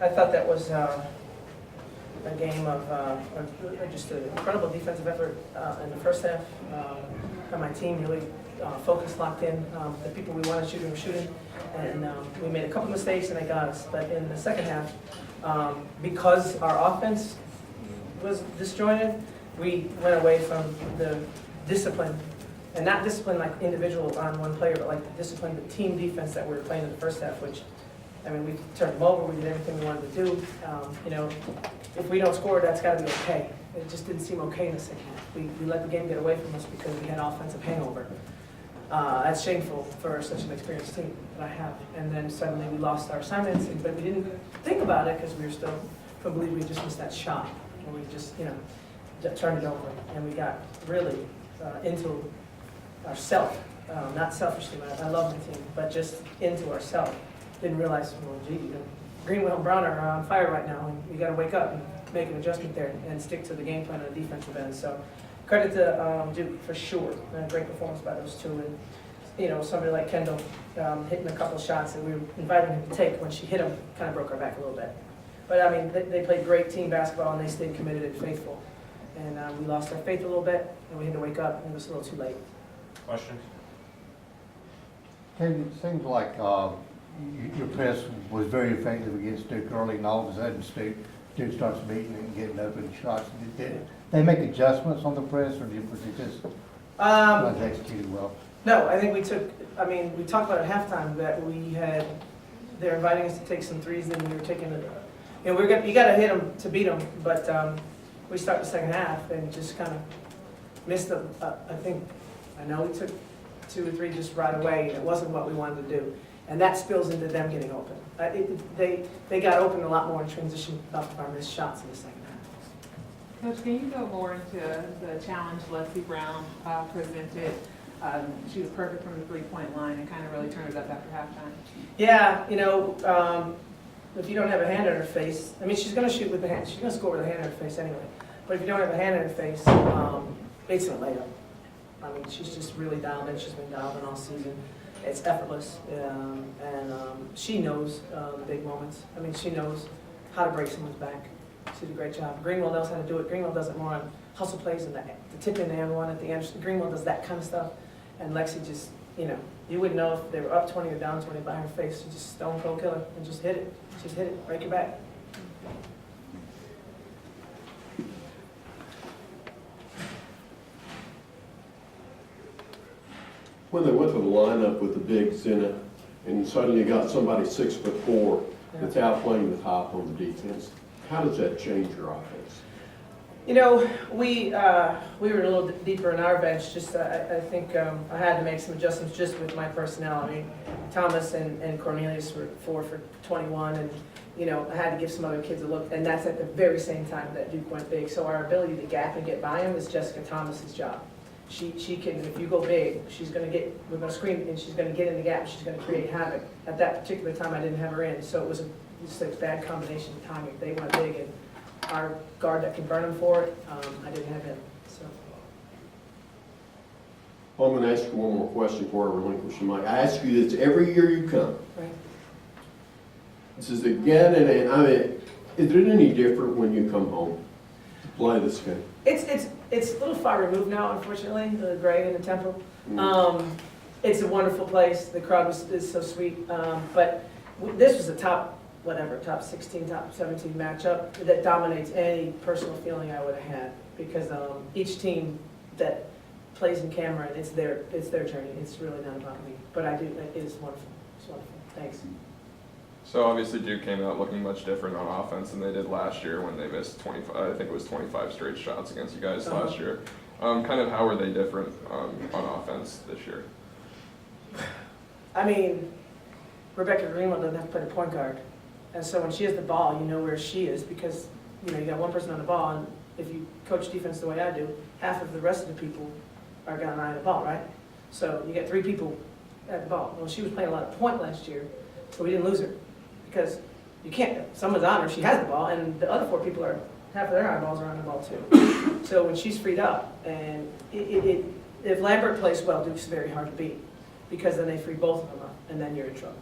I thought that was a game of just an incredible defensive effort in the first half. And my team really focused, locked in. The people we wanted shooting were shooting, and we made a couple mistakes and they got us. But in the second half, because our offense was disjointed, we went away from the discipline, and not discipline like individual on one player, but like the discipline, the team defense that we were playing in the first half, which, I mean, we turned them over, we did everything we wanted to do. You know, if we don't score, that's got to be okay. It just didn't seem okay in the second half. We let the game get away from us because we had offensive hangover. That's shameful for such an experienced team that I have. And then suddenly we lost our assignments, but we didn't think about it because we were still, I believe we just missed that shot. And we just, you know, turned it over. And we got really into ourself, not selfishly, I love my team, but just into ourselves. Didn't realize, well, gee, you know, Greenwell and Brown are on fire right now, and you got to wake up and make an adjustment there and stick to the game plan on the defensive end. So credit to Duke for sure. Great performance by those two. And you know, somebody like Kendall hitting a couple shots that we were inviting him to take, when she hit them, kind of broke our back a little bit. But I mean, they played great team basketball and they stayed committed and faithful. And we lost our faith a little bit, and we had to wake up, and it was a little too late. Questions? It seems like your press was very effective against Duke early, and all of a sudden Duke starts beating and getting open shots. Did they make adjustments on the press, or was it just not executed well? No, I think we talked about at halftime that they're inviting us to take some threes, and we were taking it. You know, you got to hit them to beat them, but we start the second half and just kind of missed them. I know we took 2 or 3 just right away, and it wasn't what we wanted to do. And that spills into them getting open. They got open a lot more in transition off of our missed shots in the second half. Coach, can you go more into the challenge Lexi Brown presented? She was perfect from the three-point line and kind of really turned it up after halftime. Yeah, you know, if you don't have a hand on her face, I mean, she's going to shoot with the hand. She's going to score with a hand on her face anyway. But if you don't have a hand on her face, it's a layup. I mean, she's just really dialed in. She's been dialed in all season. It's effortless, and she knows the big moments. I mean, she knows how to break someone's back. She did a great job. Greenwell knows how to do it. Greenwell does it more on hustle plays and the tip in and one at the end. Greenwell does that kind of stuff, and Lexi just, you know, you wouldn't know if they were up 20 or down 20 by her face. She just stone cold killer and just hit it. Just hit it, break your back. When they went to the lineup with the bigs in it, and suddenly you got somebody 6'4" that's outplaying the top on the defense, how does that change your offense? You know, we were a little deeper in our bench. Just I think I had to make some adjustments just with my personnel. I mean, Thomas and Cornelius were 4 for 21, and you know, I had to give some other kids a look. And that's at the very same time that Duke went big. So our ability to gap and get by him is Jessica Thomas's job. She can, if you go big, we're going to screen, and she's going to get in the gap. She's going to create havoc. At that particular time, I didn't have her in, so it was just a bad combination of timing. They went big, and our guard that can burn them for it, I didn't have him. So. I'm going to ask you one more question before I relinquish the mic. I ask you this every year you come. Right. This is again, and I mean, is it any different when you come home to play this game? It's a little far removed now, unfortunately, the Gray and the Temple. It's a wonderful place. The crowd is so sweet. But this was a top 16, top 17 matchup that dominates any personal feeling I would have had, because each team that plays in Cameron, it's their journey. It's really not about me. But it is wonderful. It's wonderful. Thanks. So obviously Duke came out looking much different on offense than they did last year when they missed 25, I think it was 25 straight shots against you guys last year. Kind of how were they different on offense this year? I mean, Rebecca Greenwell doesn't have to play the point guard. And so when she has the ball, you know where she is, because you know you got one person on the ball, and if you coach defense the way I do, half of the rest of the people are got an eye on the ball, right? So you got 3 people at the ball. Well, she was playing a lot of point last year, so we didn't lose her. Because you can't, someone's on her, she has the ball, and the other 4 people half of their eyeballs are on the ball too. So when she's freed up, and if Lambert plays well, Duke's very hard to beat, because then they free both of them up, and then you're in trouble.